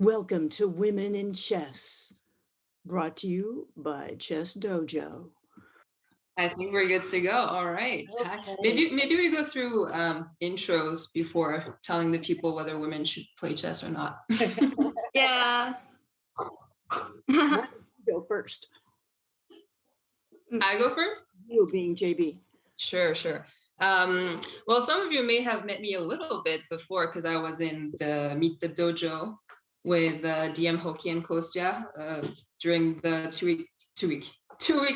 Welcome to Women in Chess, brought to you by ChessDojo. I think we're good to go. All right. Okay. Maybe we go through intros before telling the people whether women should play chess or not. Yeah. Go first. I go first? You being JB. Sure. Well, some of you may have met me a little bit before because I was in the Meet the Dojo with DM Hoki and Kostya during the two-week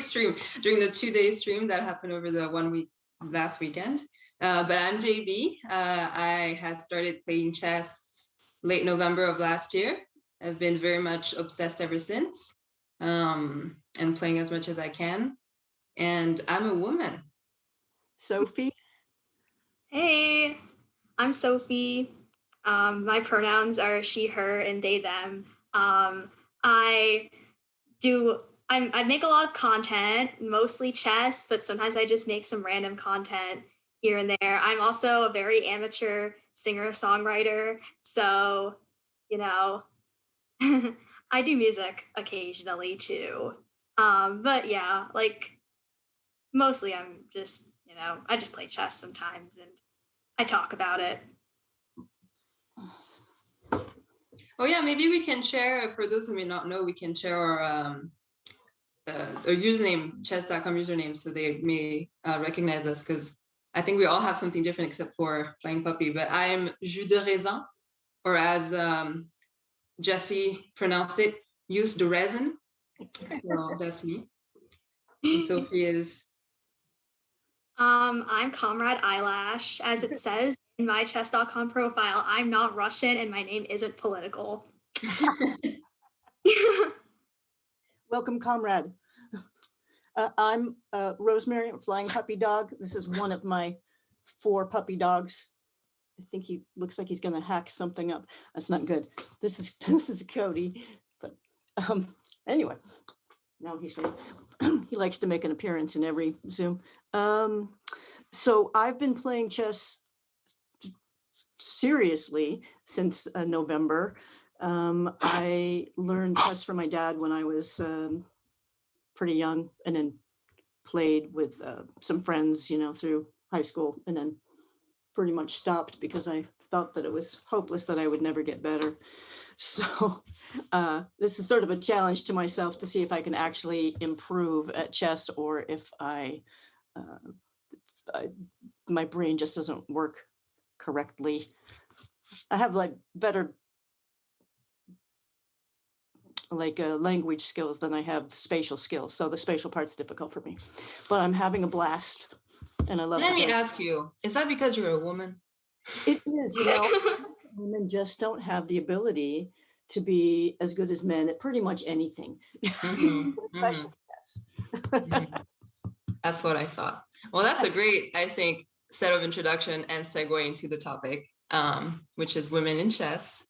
stream, during the 2-day stream that happened over the 1 week last weekend. But I'm JB. I had started playing chess late November of last year. I've been very much obsessed ever since, and playing as much as I can. And I'm a woman. Sophie? Hey, I'm Sophie. My pronouns are she, her, and they, them. I make a lot of content, mostly chess, but sometimes I just make some random content here and there. I'm also a very amateur singer-songwriter, so, I do music occasionally too. But yeah, mostly I'm just, I just play chess sometimes and I talk about it. Oh yeah, maybe we can share, for those who may not know, we can share our username, chess.com username, so they may recognize us, because I think we all have something different except for Flying Puppy. But I am Jus de Raisin, or as Jesse pronounced it, Jus de Raisin. So that's me. And Sophie is? I'm Comrade Eyelash. As it says in my chess.com profile, I'm not Russian and my name isn't political. Welcome, Comrade. I'm Rosemary, Flying Puppy Dog. This is one of my 4 puppy dogs. I think he looks like he's going to hack something up. That's not good. This is Cody. But anyway, now he likes to make an appearance in every Zoom. So I've been playing chess seriously since November. I learned chess from my dad when I was pretty young, and then played with some friends, through high school, and then pretty much stopped because I felt that it was hopeless, that I would never get better. So this is sort of a challenge to myself to see if I can actually improve at chess, or if my brain just doesn't work correctly. I have better language skills than I have spatial skills. So the spatial part's difficult for me, but I'm having a blast and I love it. Let me ask you, is that because you're a woman? It is, women just don't have the ability to be as good as men at pretty much anything. Especially chess. That's what I thought. Well, that's a great, I think, set of introduction and segue into the topic, which is women in chess.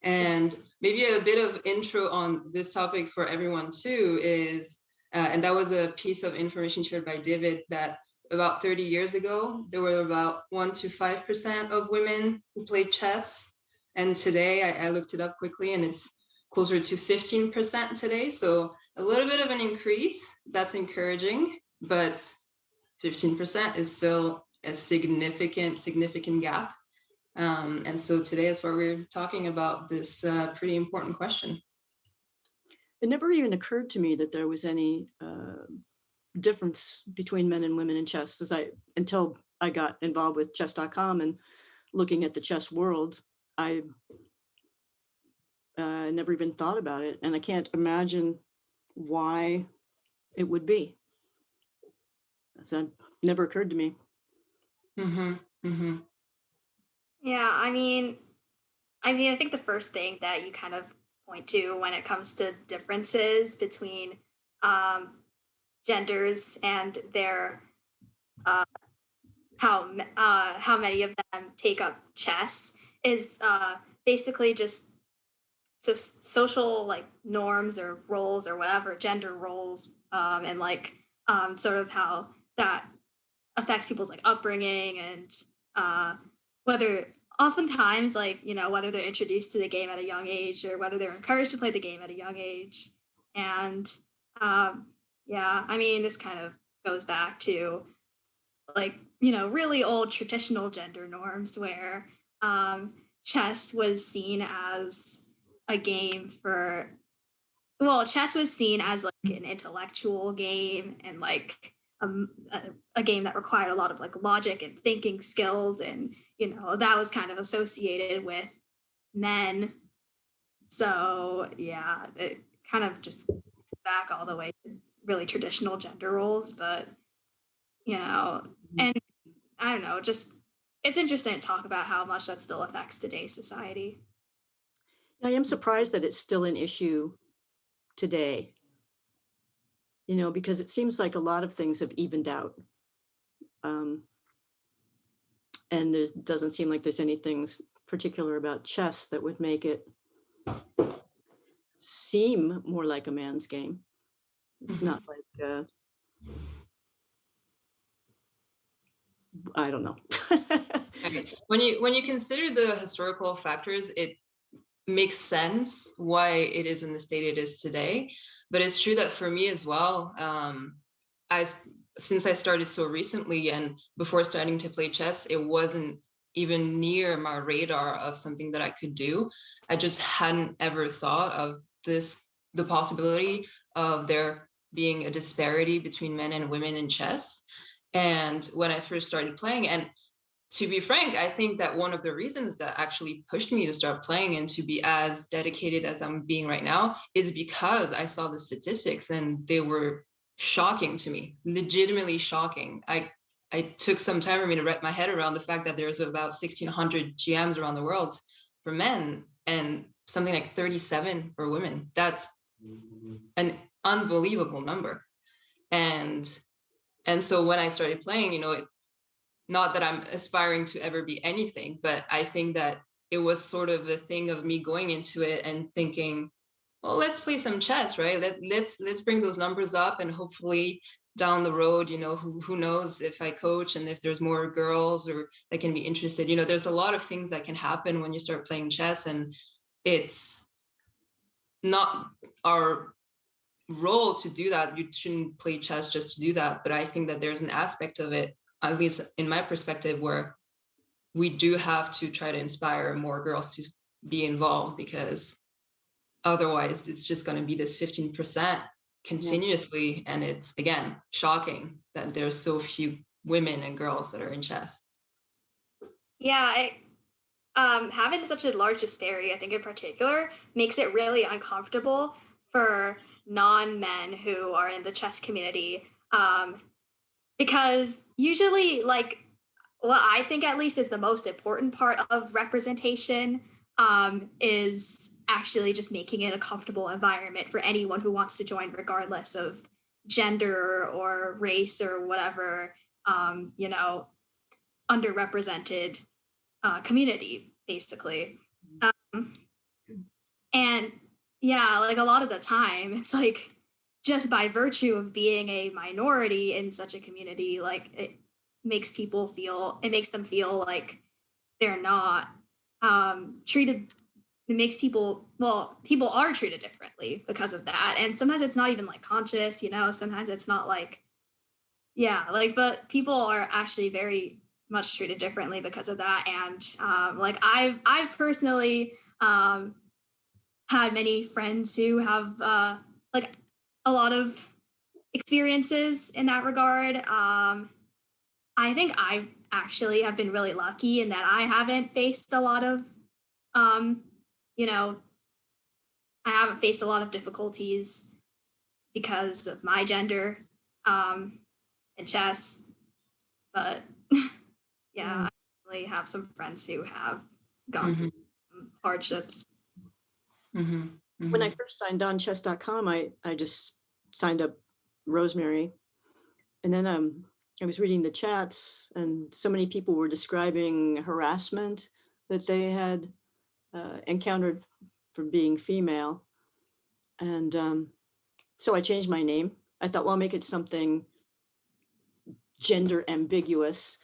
And maybe a bit of intro on this topic for everyone too is, and that was a piece of information shared by David, that about 30 years ago, there were about 1 to 5% of women who played chess. And today, I looked it up quickly, and it's closer to 15% today. So a little bit of an increase. That's encouraging, but 15% is still a significant gap. And so today is where we're talking about this pretty important question. It never even occurred to me that there was any difference between men and women in chess, until I got involved with chess.com and looking at the chess world. I never even thought about it, and I can't imagine why it would be. That never occurred to me. Yeah, I mean, I think the first thing that you kind of point to when it comes to differences between genders and their how many of them take up chess is basically just social norms or roles or whatever, gender roles, and sort of how that affects people's upbringing and whether oftentimes, like, you know, whether they're introduced to the game at a young age or whether they're encouraged to play the game at a young age. And yeah, I mean, this kind of goes back to like, you know, really old traditional gender norms where chess was seen as a game for, well, chess was seen as like an intellectual game and like a game that required a lot of like logic and thinking skills. And, you know, that was kind of associated with men. So, yeah, it kind of just back all the way to really traditional gender roles. But, you know, and I don't know, just it's interesting to talk about how much that still affects today's society. I am surprised that it's still an issue today, you know, because it seems like a lot of things have evened out. And there doesn't seem like there's anything particular about chess that would make it seem more like a man's game. It's not like, I don't know. Okay. When you consider the historical factors, it makes sense why it is in the state it is today. But it's true that for me as well, since I started so recently and before starting to play chess, it wasn't even near my radar of something that I could do. I just hadn't ever thought of the possibility of there being a disparity between men and women in chess. And when I first started playing, and to be frank, I think that one of the reasons that actually pushed me to start playing and to be as dedicated as I'm being right now is because I saw the statistics and they were shocking to me, legitimately shocking. I took some time for me to wrap my head around the fact that there's about 1,600 GMs around the world for men and something like 37 for women. That's an unbelievable number. And so when I started playing, you know, not that I'm aspiring to ever be anything, but I think that it was sort of a thing of me going into it and thinking, well, let's play some chess, right? Let's bring those numbers up, and hopefully down the road, you know, who knows if I coach and if there's more girls or that can be interested. You know, there's a lot of things that can happen when you start playing chess, and it's not our role to do that. You shouldn't play chess just to do that. But I think that there's an aspect of it, at least in my perspective, where we do have to try to inspire more girls to be involved, because otherwise it's just going to be this 15% continuously. And it's, again, shocking that there's so few women and girls that are in chess. Yeah, having such a large disparity, I think in particular, makes it really uncomfortable for non-men who are in the chess community. Because usually, like, what I think at least is the most important part of representation is actually just making it a comfortable environment for anyone who wants to join, regardless of gender or race or whatever, you know, underrepresented community, basically. And yeah, like a lot of the time, it's like just by virtue of being a minority in such a community, like it makes them feel like they're not treated. It makes people are treated differently because of that. And sometimes it's not even like conscious, you know, sometimes it's not like, yeah, like, but people are actually very much treated differently because of that. And like I've personally had many friends who have like a lot of experiences in that regard. I think I actually have been really lucky in that I haven't faced a lot of, you know, I haven't faced a lot of difficulties because of my gender in chess. But yeah, I really have some friends who have gone through some hardships. When I first signed on chess.com, I just signed up Rosemary. And then I was reading the chats, and so many people were describing harassment that they had encountered for being female. And so I changed my name. I thought, well, I'll make it something gender ambiguous.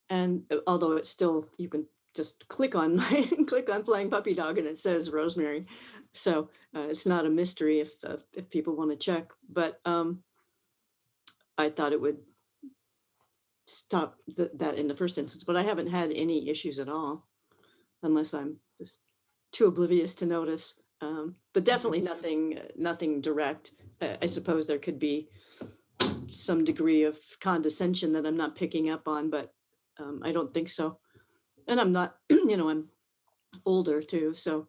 And although it's still, you can just click on Flying Puppy Dog and it says Rosemary. So it's not a mystery if people want to check. But I thought it would stop that in the first instance. But I haven't had any issues at all, unless I'm just too oblivious to notice. But definitely nothing direct. I suppose there could be some degree of condescension that I'm not picking up on, but I don't think so. And I'm not, I'm older too. So,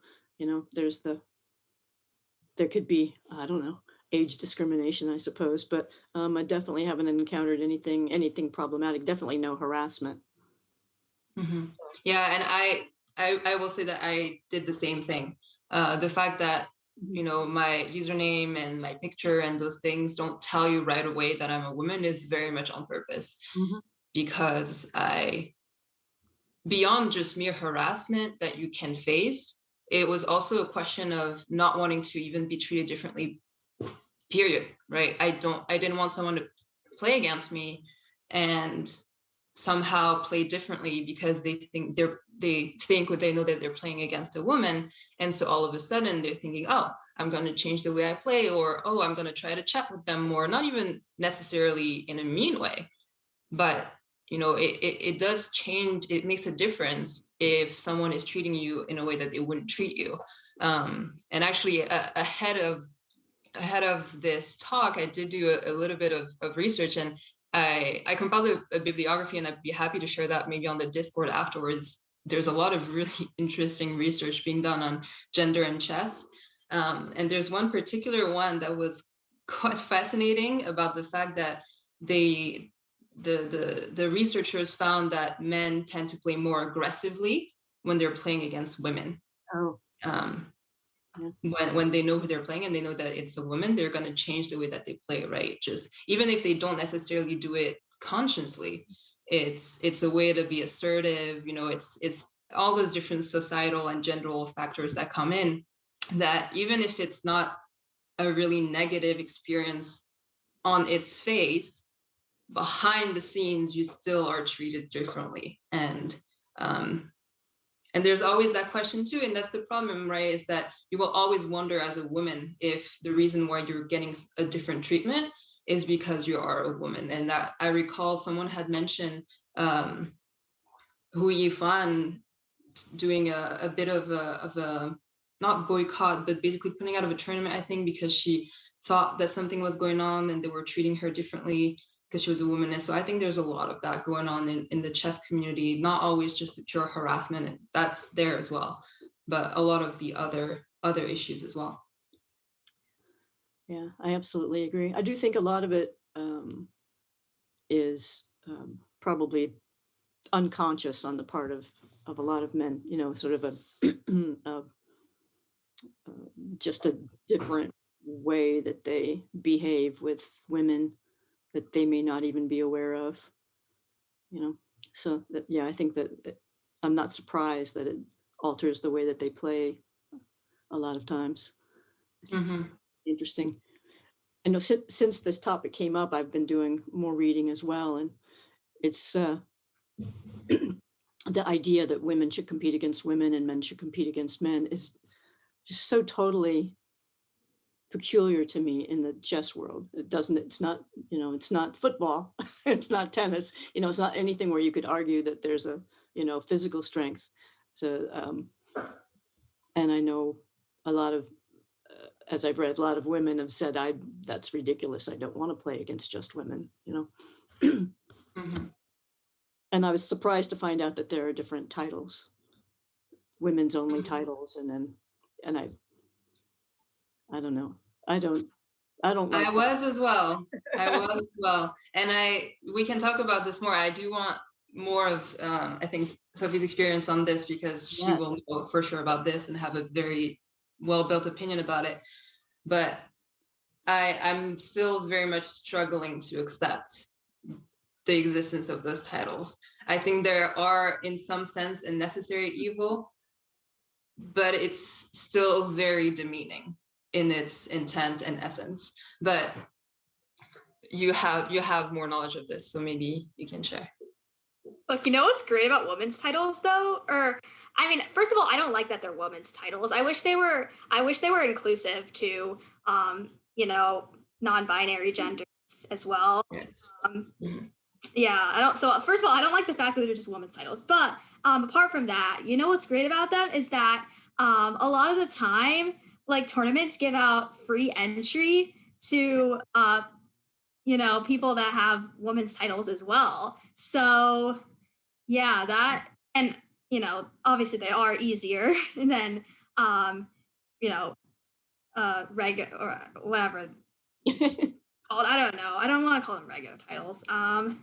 there could be, I don't know, age discrimination, I suppose, but I definitely haven't encountered anything problematic, definitely no harassment. Mm-hmm. Yeah, and I will say that I did the same thing. The fact that, my username and my picture and those things don't tell you right away that I'm a woman is very much on purpose. Mm-hmm. Because beyond just mere harassment that you can face, it was also a question of not wanting to even be treated differently, period, right? I didn't want someone to play against me and somehow play differently because they think what they know that they're playing against a woman. And so all of a sudden they're thinking, oh, I'm going to change the way I play, or, oh, I'm going to try to chat with them more, not even necessarily in a mean way, but it does change. It makes a difference if someone is treating you in a way that they wouldn't treat you. And actually ahead of this talk, I did do a little bit of research, and I compiled a bibliography, and I'd be happy to share that maybe on the Discord afterwards. There's a lot of really interesting research being done on gender and chess. And there's one particular one that was quite fascinating about the fact that the researchers found that men tend to play more aggressively when they're playing against women. Oh. When they know who they're playing and they know that it's a woman, they're going to change the way that they play, right? Just even if they don't necessarily do it consciously, it's a way to be assertive. It's all those different societal and general factors that come in, that even if it's not a really negative experience on its face, behind the scenes you still are treated differently. And there's always that question too, and that's the problem, right? Is that you will always wonder as a woman if the reason why you're getting a different treatment is because you are a woman. And that I recall someone had mentioned Hu Yifan doing a bit of a not boycott, but basically putting out of a tournament, I think, because she thought that something was going on and they were treating her differently because she was a woman. And so I think there's a lot of that going on in the chess community, not always just the pure harassment, and that's there as well, but a lot of the other issues as well. Yeah, I absolutely agree. I do think a lot of it is probably unconscious on the part of a lot of men, sort of a just a different way that they behave with women that they may not even be aware of, so that, yeah, I think that I'm not surprised that it alters the way that they play a lot of times. It's interesting. I know since this topic came up, I've been doing more reading as well, and it's the idea that women should compete against women and men should compete against men is just so totally peculiar to me in the chess world. It's not football, it's not tennis, it's not anything where you could argue that there's a, physical strength. So, and I know a lot of, as I've read, a lot of women have said, that's ridiculous. I don't want to play against just women, And I was surprised to find out that there are different titles, women's only titles. And I don't know. I don't like I was as well. And we can talk about this more. I do want more of, I think, Sophie's experience on this, because she will know for sure about this and have a very well-built opinion about it. But I'm still very much struggling to accept the existence of those titles. I think there are, in some sense, a necessary evil, but it's still very demeaning in its intent and essence. But you have more knowledge of this, so maybe you can share. Look, you know what's great about women's titles though? Or I mean, first of all, I don't like that they're women's titles. I wish they were inclusive to you know, non-binary genders as well. Yes. Um, yeah, I don't so first of all, I don't like the fact that they're just women's titles. But apart from that, you know what's great about them is that a lot of the time, like tournaments give out free entry to you know, people that have women's titles as well. So yeah, that and you know, obviously they are easier than you know, regular or whatever called. I don't know. I don't want to call them regular titles. I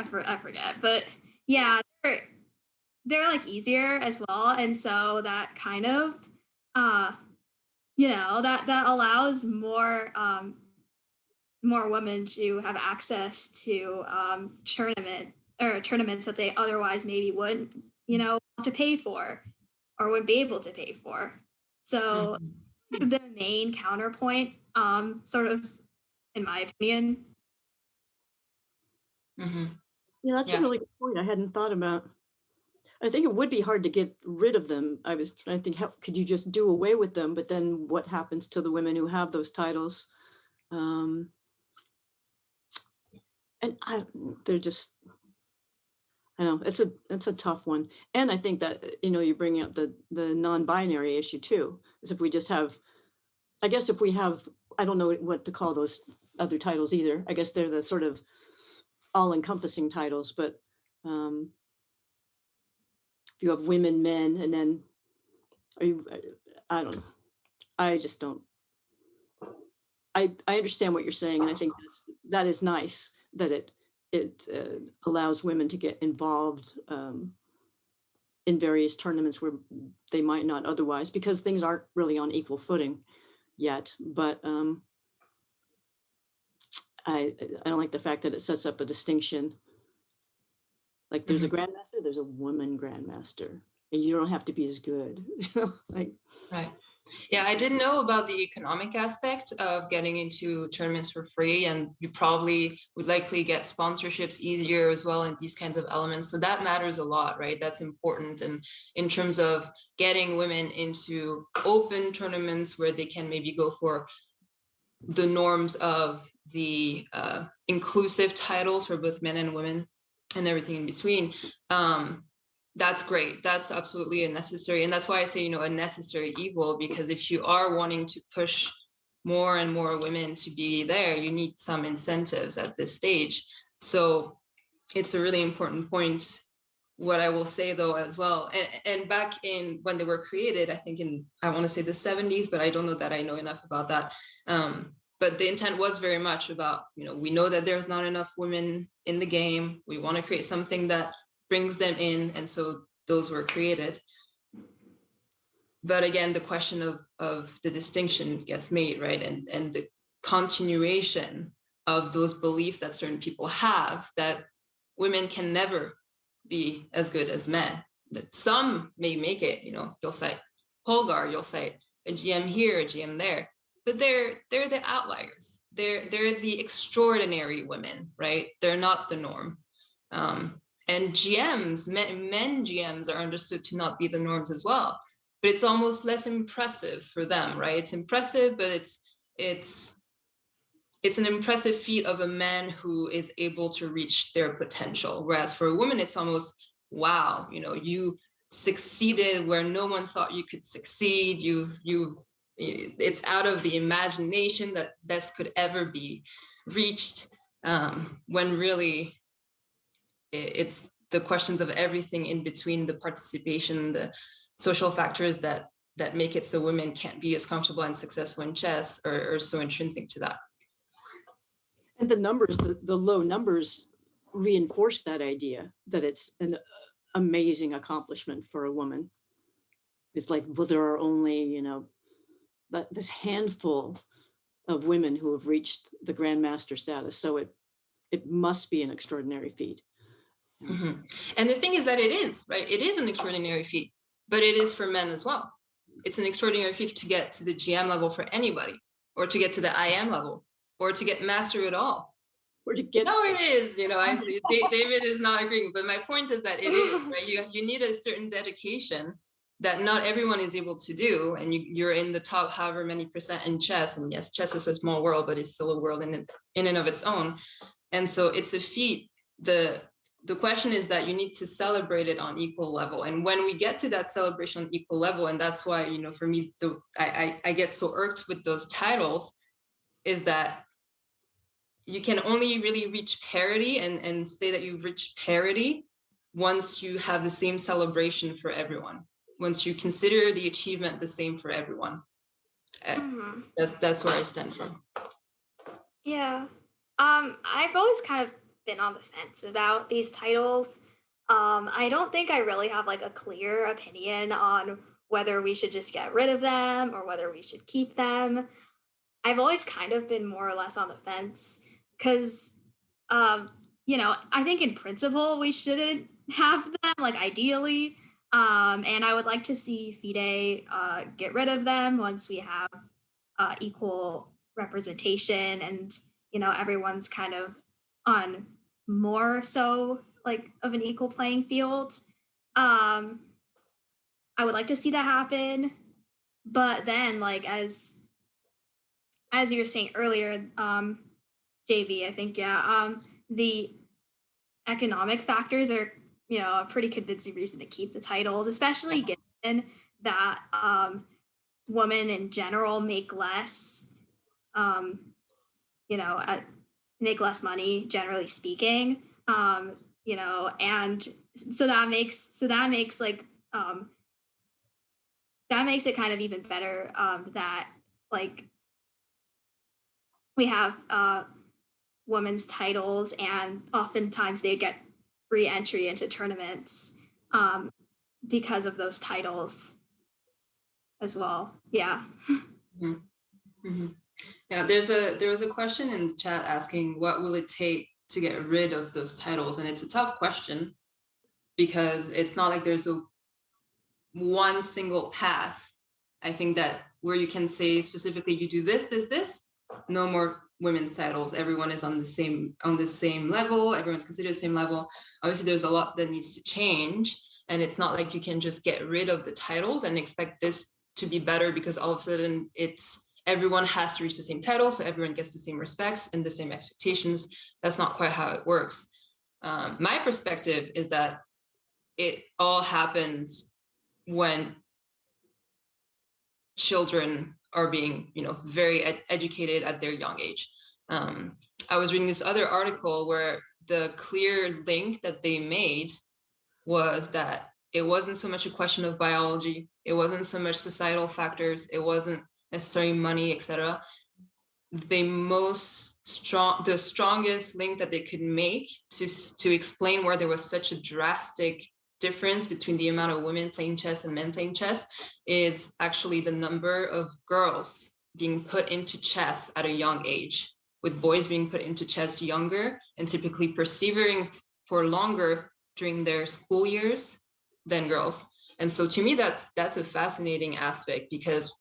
forget, but yeah, they're like easier as well, and so that kind of you know that allows more women to have access to tournaments that they otherwise maybe wouldn't, you know, want to pay for or wouldn't be able to pay for. So the main counterpoint, sort of, in my opinion. Yeah, that's a really good point. I hadn't thought about. I think it would be hard to get rid of them. I was trying to think, how could you just do away with them? But then what happens to the women who have those titles? And they're just, I know it's a tough one. And I think that, you know, you bring up the non-binary issue too, is if we just have, I guess if we have, I don't know what to call those other titles either. I guess they're the sort of all-encompassing titles, but if you have women, men, and then I don't know. I just don't. I understand what you're saying, and I think that is nice that it allows women to get involved in various tournaments where they might not otherwise, because things aren't really on equal footing yet. But I don't like the fact that it sets up a distinction. Like there's a grandmaster, there's a woman grandmaster, and you don't have to be as good. Like, right. Yeah, I didn't know about the economic aspect of getting into tournaments for free, and you probably would likely get sponsorships easier as well in these kinds of elements. So that matters a lot, right? That's important. And in terms of getting women into open tournaments where they can maybe go for the norms of the inclusive titles for both men and women and everything in between, that's great. That's absolutely a necessary. And that's why I say, you know, a necessary evil, because if you are wanting to push more and more women to be there, you need some incentives at this stage. So it's a really important point. What I will say though as well, and back in when they were created, I think I want to say the 70s, but I don't know that I know enough about that. But the intent was very much about, you know, we know that there's not enough women in the game. We want to create something that brings them in, and so those were created. But again, the question of the distinction gets made, right? And the continuation of those beliefs that certain people have, that women can never be as good as men. That some may make it, you know, you'll cite Polgar, you'll cite a GM here, a GM there, but they're the outliers. They're the extraordinary women, right? They're not the norm. And GMs, men GMs are understood to not be the norms as well, but it's almost less impressive for them, right? It's impressive, but it's an impressive feat of a man who is able to reach their potential. Whereas for a woman, it's almost, wow, you know, you succeeded where no one thought you could succeed. It's out of the imagination that this could ever be reached, when really, it's the questions of everything in between, the participation, the social factors that make it so women can't be as comfortable and successful in chess are so intrinsic to that. And the numbers, the low numbers reinforce that idea that it's an amazing accomplishment for a woman. It's like, well, there are only, you know, this handful of women who have reached the grandmaster status. So it must be an extraordinary feat. And the thing is that it is, right? It is an extraordinary feat, but it is for men as well. It's an extraordinary feat to get to the GM level for anybody, or to get to the IM level, or to get master at all. Where'd you get? No, it is. I see David is not agreeing, but my point is that it is, right? You need a certain dedication that not everyone is able to do, and you're in the top however many percent in chess. And yes, chess is a small world, but it's still a world in and of its own. And so it's a feat. The question is that you need to celebrate it on equal level. And when we get to that celebration on equal level, and that's why, for me, I get so irked with those titles, is that you can only really reach parity and say that you've reached parity once you have the same celebration for everyone, once you consider the achievement the same for everyone. Mm-hmm. That's where I stand from. Yeah. I've always kind of been on the fence about these titles. I don't think I really have like a clear opinion on whether we should just get rid of them or whether we should keep them. I've always kind of been more or less on the fence because, I think in principle we shouldn't have them, like ideally. And I would like to see FIDE get rid of them once we have equal representation and, everyone's kind of on more so like of an equal playing field. I would like to see that happen. But then like as you were saying earlier, JB, I think, the economic factors are, a pretty convincing reason to keep the titles, especially given that women in general make less, make less money, generally speaking, and so that makes like, that makes it kind of even better that like we have women's titles, and oftentimes they get free entry into tournaments because of those titles as well. Yeah. Mm-hmm. Mm-hmm. Yeah, there was a question in the chat asking what will it take to get rid of those titles, and it's a tough question because it's not like there's one single path. I think that where you can say specifically you do this, no more women's titles. Everyone is on the same level. Everyone's considered the same level. Obviously, there's a lot that needs to change, and it's not like you can just get rid of the titles and expect this to be better because all of a sudden everyone has to reach the same title, so everyone gets the same respects and the same expectations. That's not quite how it works. My perspective is that it all happens when children are being, very educated at their young age. I was reading this other article where the clear link that they made was that it wasn't so much a question of biology. It wasn't so much societal factors. It wasn't necessarily money, etc. The strongest link that they could make to explain where there was such a drastic difference between the amount of women playing chess and men playing chess is actually the number of girls being put into chess at a young age, with boys being put into chess younger and typically persevering for longer during their school years than girls. And so to me, that's a fascinating aspect, because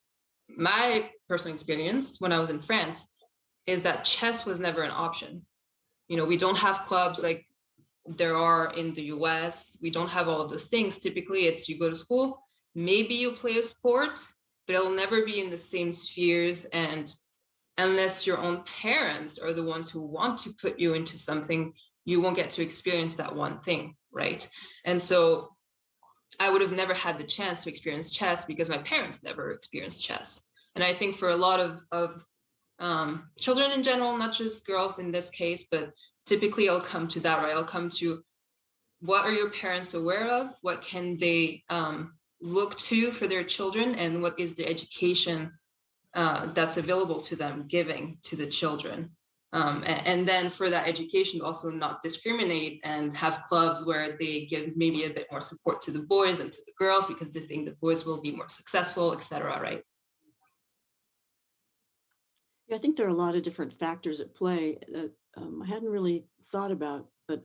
my personal experience when I was in France is that chess was never an option. We don't have clubs like there are in the US. We don't have all of those things. Typically, it's you go to school, maybe you play a sport, but it'll never be in the same spheres. And unless your own parents are the ones who want to put you into something, you won't get to experience that one thing, right? And so I would have never had the chance to experience chess because my parents never experienced chess. And I think for a lot of children in general, not just girls in this case, but typically I'll come to that, right? I'll come to what are your parents aware of? What can they look to for their children? And what is the education that's available to them giving to the children? And then for that education, also not discriminate and have clubs where they give maybe a bit more support to the boys and to the girls because they think the boys will be more successful, etc., right? Yeah, I think there are a lot of different factors at play that I hadn't really thought about, but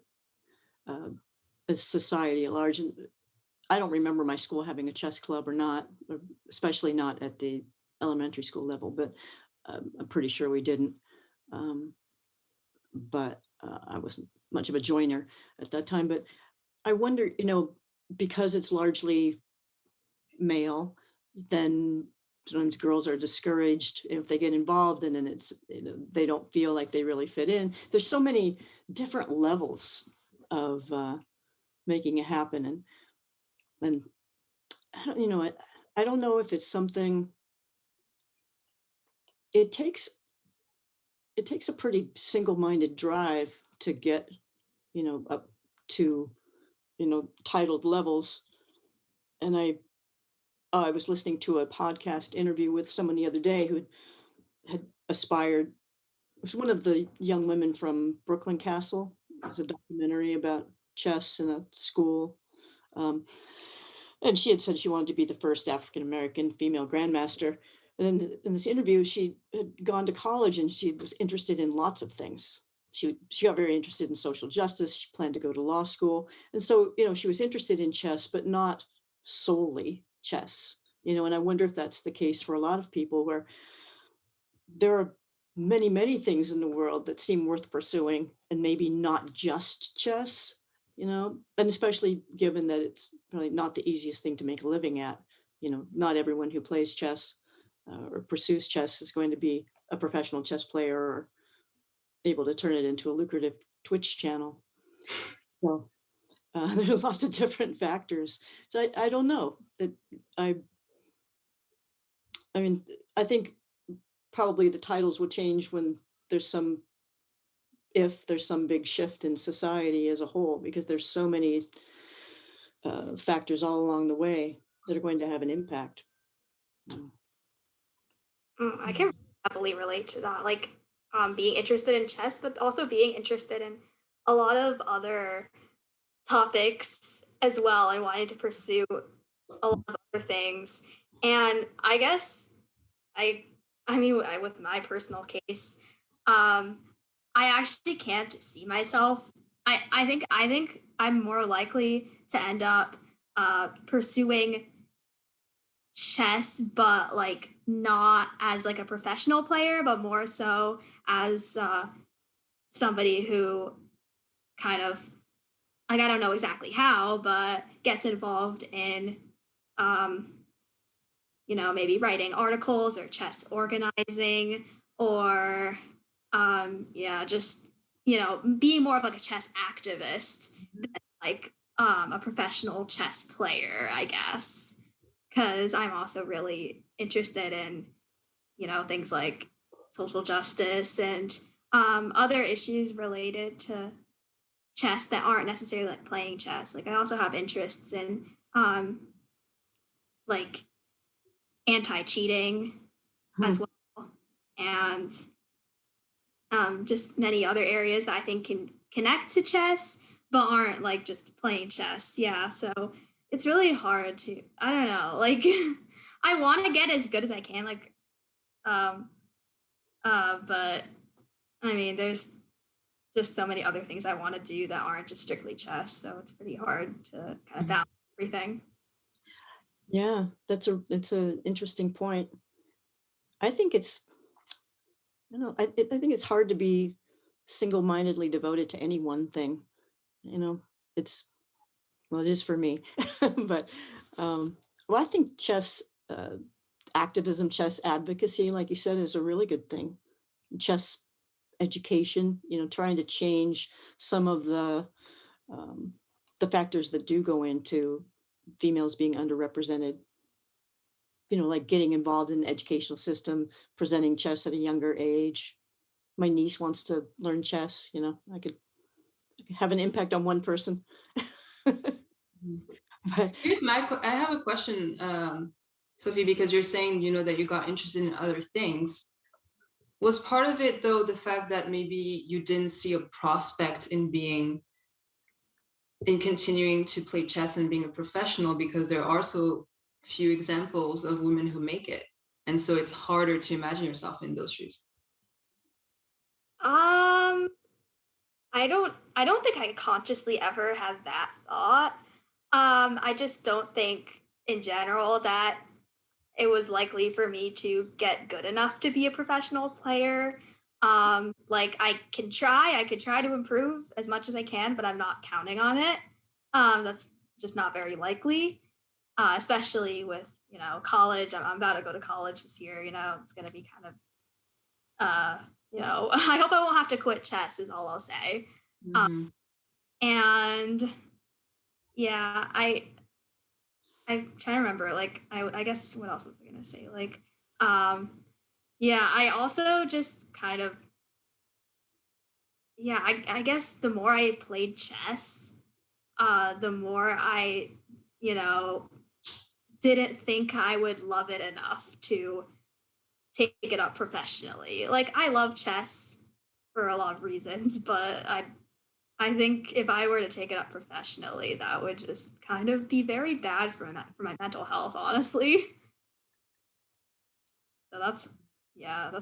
as society at large, and I don't remember my school having a chess club or not, especially not at the elementary school level, but I'm pretty sure we didn't. But I wasn't much of a joiner at that time, but I wonder, because it's largely male, then sometimes girls are discouraged if they get involved, and then it's, they don't feel like they really fit in. There's so many different levels of making it happen. And I don't, I don't know if it's something, it takes a pretty single-minded drive to get, up to, titled levels. And I was listening to a podcast interview with someone the other day who had aspired. It was one of the young women from Brooklyn Castle. It was a documentary about chess in a school. And she had said she wanted to be the first African-American female grandmaster. And in this interview, she had gone to college and she was interested in lots of things. She got very interested in social justice. She planned to go to law school. And so, she was interested in chess, but not solely chess, and I wonder if that's the case for a lot of people, where there are many, many things in the world that seem worth pursuing, and maybe not just chess, and especially given that it's probably not the easiest thing to make a living at. Not everyone who plays chess or pursues chess is going to be a professional chess player or able to turn it into a lucrative Twitch channel. So there's lots of different factors. So I don't know that I mean, I think probably the titles will change when if there's some big shift in society as a whole, because there's so many factors all along the way that are going to have an impact. I can heavily relate to that, like being interested in chess, but also being interested in a lot of other topics as well, and wanting to pursue a lot of other things. And I guess with my personal case, I actually can't see myself. I think I'm more likely to end up pursuing chess, but like not as like a professional player, but more so as somebody who kind of, like, I don't know exactly how, but gets involved in maybe writing articles or chess organizing, or just being more of like a chess activist than like a professional chess player, I guess, because I'm also really interested in things like social justice and other issues related to chess that aren't necessarily like playing chess. Like, I also have interests in like anti-cheating as well, and just many other areas that I think can connect to chess but aren't like just playing chess. Yeah, so it's really hard to, I don't know, like I want to get as good as I can, like but I mean, there's just so many other things I want to do that aren't just strictly chess, so it's pretty hard to kind of balance everything. Yeah, it's an interesting point. I think I think it's hard to be single-mindedly devoted to any one thing. It is for me. But I think chess activism, chess advocacy, like you said, is a really good thing. Chess education, trying to change some of the factors that do go into females being underrepresented, like getting involved in the educational system, presenting chess at a younger age. My niece wants to learn chess, I could have an impact on one person. But I have a question, Sophie, because you're saying, that you got interested in other things. Was part of it, though, the fact that maybe you didn't see a prospect in continuing to play chess and being a professional, because there are so few examples of women who make it, and so it's harder to imagine yourself in those shoes? I don't think I consciously ever had that thought. I just don't think in general that it was likely for me to get good enough to be a professional player. Like I could try to improve as much as I can, but I'm not counting on it. That's just not very likely, especially with, college. I'm about to go to college this year, it's going to be kind of, I hope I won't have to quit chess is all I'll say. Mhm. And yeah, I'm trying to remember, like, I guess what else was I going to say? Like, yeah, I also just kind of, yeah, I guess the more I played chess, the more I, didn't think I would love it enough to take it up professionally. Like I love chess for a lot of reasons, but I think if I were to take it up professionally, that would just kind of be very bad for my mental health, honestly. So that's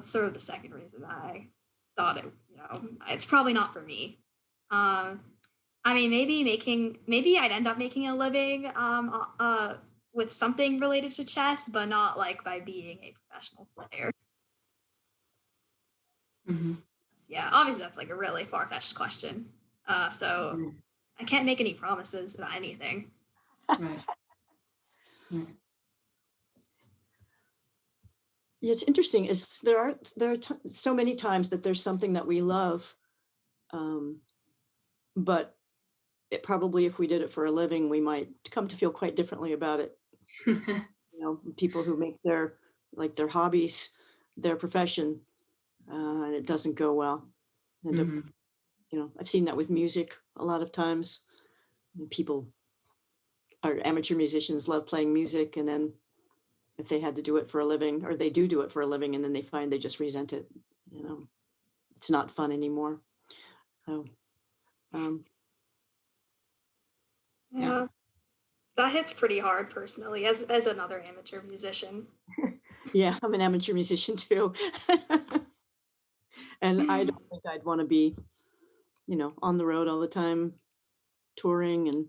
sort of the second reason I thought it's probably not for me. Um, I mean, maybe I'd end up making a living with something related to chess, but not like by being a professional player. Mhm. Yeah, obviously that's like a really far-fetched question. So Mhm. I can't make any promises about anything. Right. Right. Yeah, it's interesting. There are so many times that there's something that we love, but it probably, if we did it for a living, we might come to feel quite differently about it. People who make their hobbies their profession, and it doesn't go well. And Mhm. I've seen that with music a lot of times. People are amateur musicians, love playing music, and then if they had to do it for a living, or they do it for a living, and then they find they just resent it. It's not fun anymore. So, Yeah, that hits pretty hard personally as another amateur musician. yeah, I'm an amateur musician too. And I don't think I'd want to be, on the road all the time, touring, and,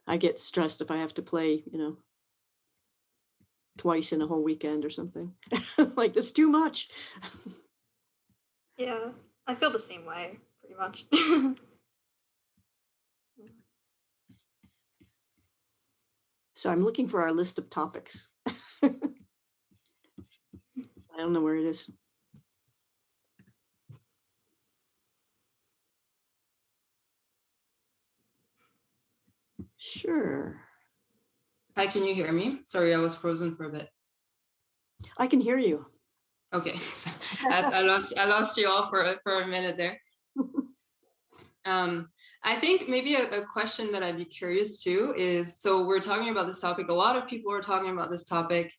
I get stressed if I have to play, twice in a whole weekend or something. Like, that's too much. Yeah, I feel the same way pretty much. So I'm looking for our list of topics. I don't know where it is. Sure. Hi, can you hear me? Sorry, I was frozen for a bit. I can hear you. Okay, so I lost you all for a minute there. I think maybe a question that I'd be curious to is, so we're talking about this topic. A lot of people are talking about this topic,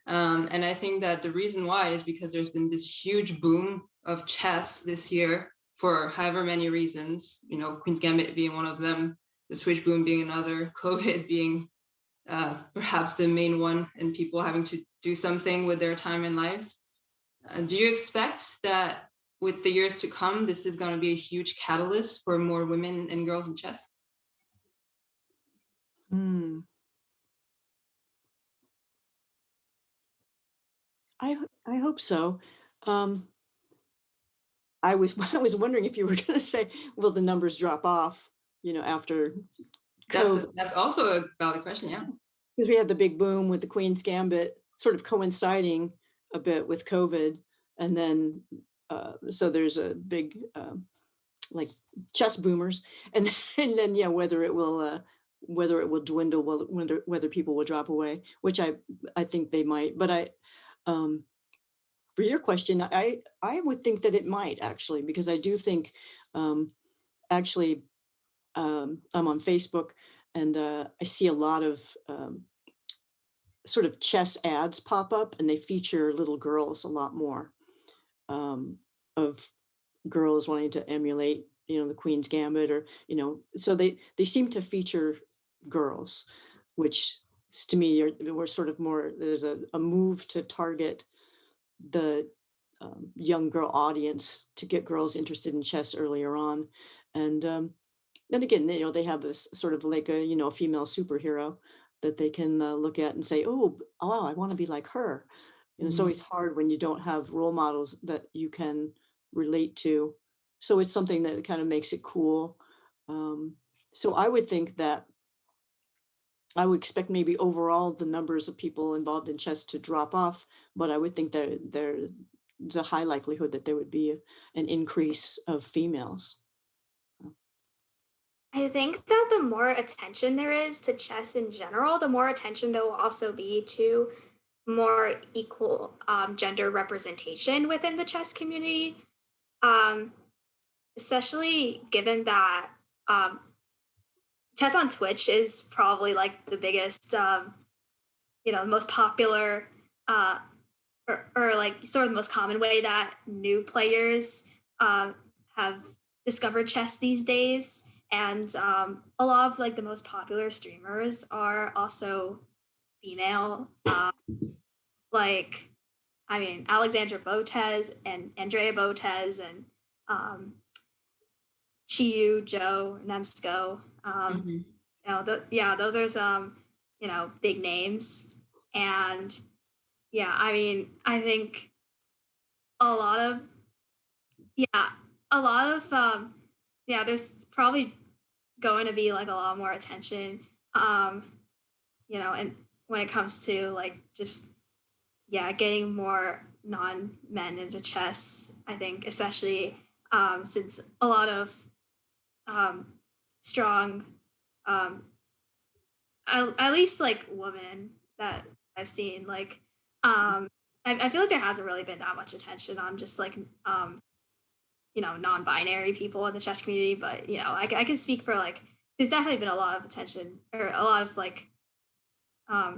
and I think that the reason why is because there's been this huge boom of chess this year for however many reasons. Queen's Gambit being one of them, the Twitch boom being another, COVID being perhaps the main one, and people having to do something with their time and lives. Do you expect that with the years to come, this is going to be a huge catalyst for more women and girls in chess? I hope so. I was wondering if you were going to say, will the numbers drop off, after COVID? That's also a valid question, yeah. Because we had the big boom with the Queen's Gambit sort of coinciding a bit with COVID. And then, so there's a big, like chess boomers. And then, yeah, whether it will dwindle, whether people will drop away, which I think they might. But for your question, I would think that it might actually, because I do think, actually, I'm on Facebook, and I see a lot of sort of chess ads pop up, and they feature little girls a lot more, of girls wanting to emulate, the Queen's Gambit, or, so they seem to feature girls, which to me we're sort of more, there's a move to target the young girl audience to get girls interested in chess earlier on. And then again, they have this sort of like a female superhero that they can look at and say, oh, I want to be like her. And it's always hard when you don't have role models that you can relate to. So it's something that kind of makes it cool. So I would think that I would expect maybe overall the numbers of people involved in chess to drop off, but I would think that there's a high likelihood that there would be an increase of females. I think that the more attention there is to chess in general, the more attention there will also be to more equal gender representation within the chess community, especially given that chess on Twitch is probably like the biggest, most popular or like sort of the most common way that new players have discovered chess these days. And a lot of like the most popular streamers are also female. Alexandra Botez and Andrea Botez and Chiyu, Joe, Nemsko. Those are some, big names. And I think there's probably going to be like a lot more attention, and when it comes to like just, getting more non-men into chess, I think, especially since a lot of strong, at least like women that I've seen, like, I feel like there hasn't really been that much attention on just like, non-binary people in the chess community, but I can speak for like there's definitely been a lot of attention or a lot of like a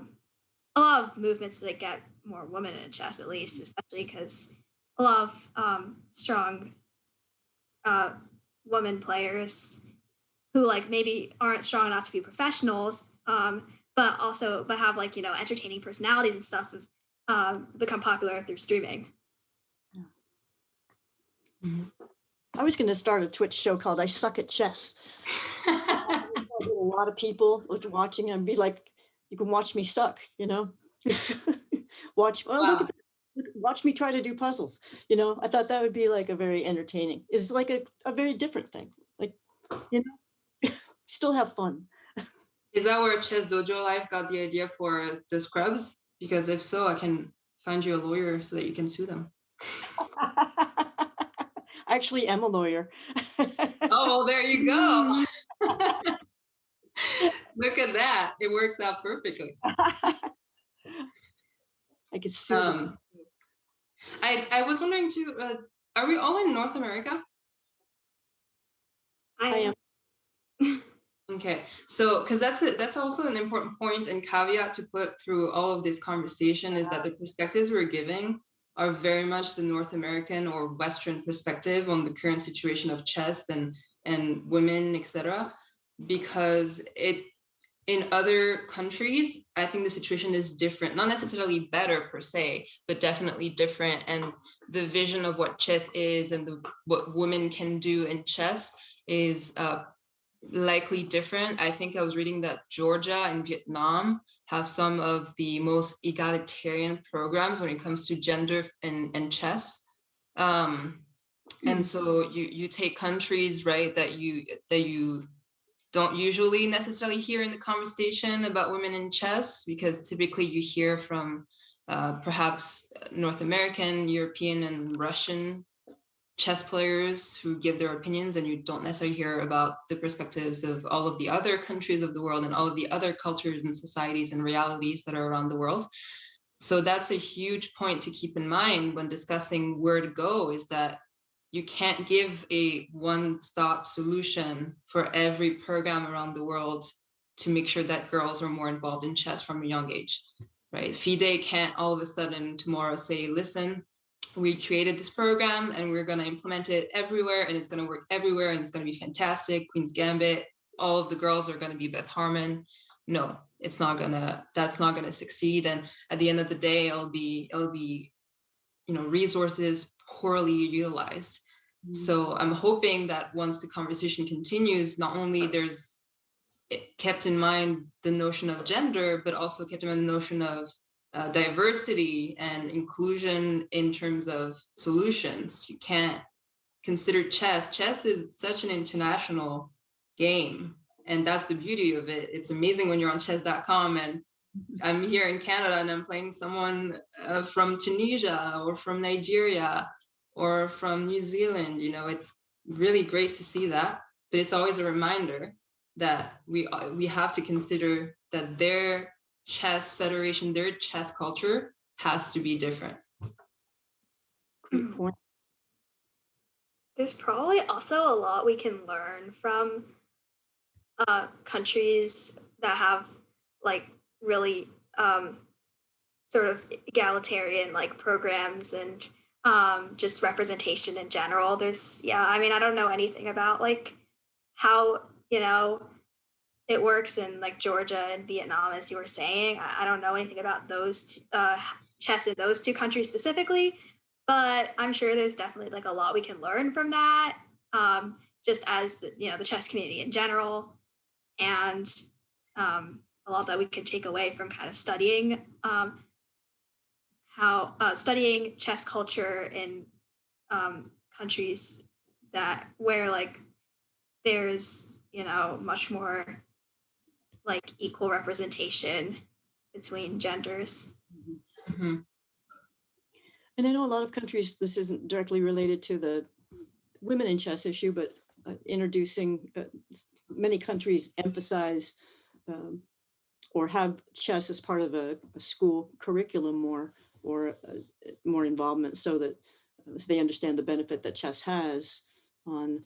lot of movements that get more women in chess, at least, especially because a lot of strong women players who like maybe aren't strong enough to be professionals, but have like entertaining personalities and stuff have become popular through streaming. I was going to start a Twitch show called I Suck at Chess. A lot of people watching and be like, you can watch me suck, watch me try to do puzzles. I thought that would be like a very entertaining. It's like a very different thing. Like, still have fun. Is that where ChessDojo Life got the idea for the scrubs? Because if so, I can find you a lawyer so that you can sue them. I actually am a lawyer. Oh, well, there you go. Look at that. It works out perfectly. I could sue them. I was wondering too, are we all in North America? I am. Okay, so because that's also an important point and caveat to put through all of this conversation is that the perspectives we're giving are very much the North American or Western perspective on the current situation of chess and women, etc. Because in other countries, I think the situation is different, not necessarily better per se, but definitely different. And the vision of what chess is and what women can do in chess is likely different. I think I was reading that Georgia and Vietnam have some of the most egalitarian programs when it comes to gender and chess. And so you take countries, right, that you don't usually necessarily hear in the conversation about women in chess, because typically you hear from perhaps North American, European, and Russian chess players who give their opinions, and you don't necessarily hear about the perspectives of all of the other countries of the world and all of the other cultures and societies and realities that are around the world. So that's a huge point to keep in mind when discussing where to go, is that you can't give a one-stop solution for every program around the world to make sure that girls are more involved in chess from a young age, right? FIDE can't all of a sudden tomorrow say, listen, we created this program and we're going to implement it everywhere and it's going to work everywhere and it's going to be fantastic. Queen's Gambit, all of the girls are going to be Beth Harmon. No, that's not going to succeed. And at the end of the day, it'll be, resources poorly utilized. So I'm hoping that once the conversation continues, not only there's kept in mind the notion of gender, but also kept in mind the notion of diversity and inclusion in terms of solutions. You can't consider chess. Chess is such an international game, and that's the beauty of it. It's amazing when you're on chess.com and I'm here in Canada and I'm playing someone from Tunisia or from Nigeria or from New Zealand. You know, it's really great to see that, but it's always a reminder that we have to consider that their chess federation, their chess culture has to be different. Great point. There's probably also a lot we can learn from countries that have like really sort of egalitarian like programs and just representation in general. I mean, I don't know anything about like how, you know, it works in like Georgia and Vietnam, as you were saying. I don't know anything about those chess in those two countries specifically, but I'm sure there's definitely like a lot we can learn from that, just as the chess community in general, and a lot that we could take away from kind of studying studying chess culture in countries where like there's much more like equal representation between genders. Mm-hmm. And I know a lot of countries, this isn't directly related to the women in chess issue, but many countries emphasize or have chess as part of a school curriculum more involvement, so that they understand the benefit that chess has on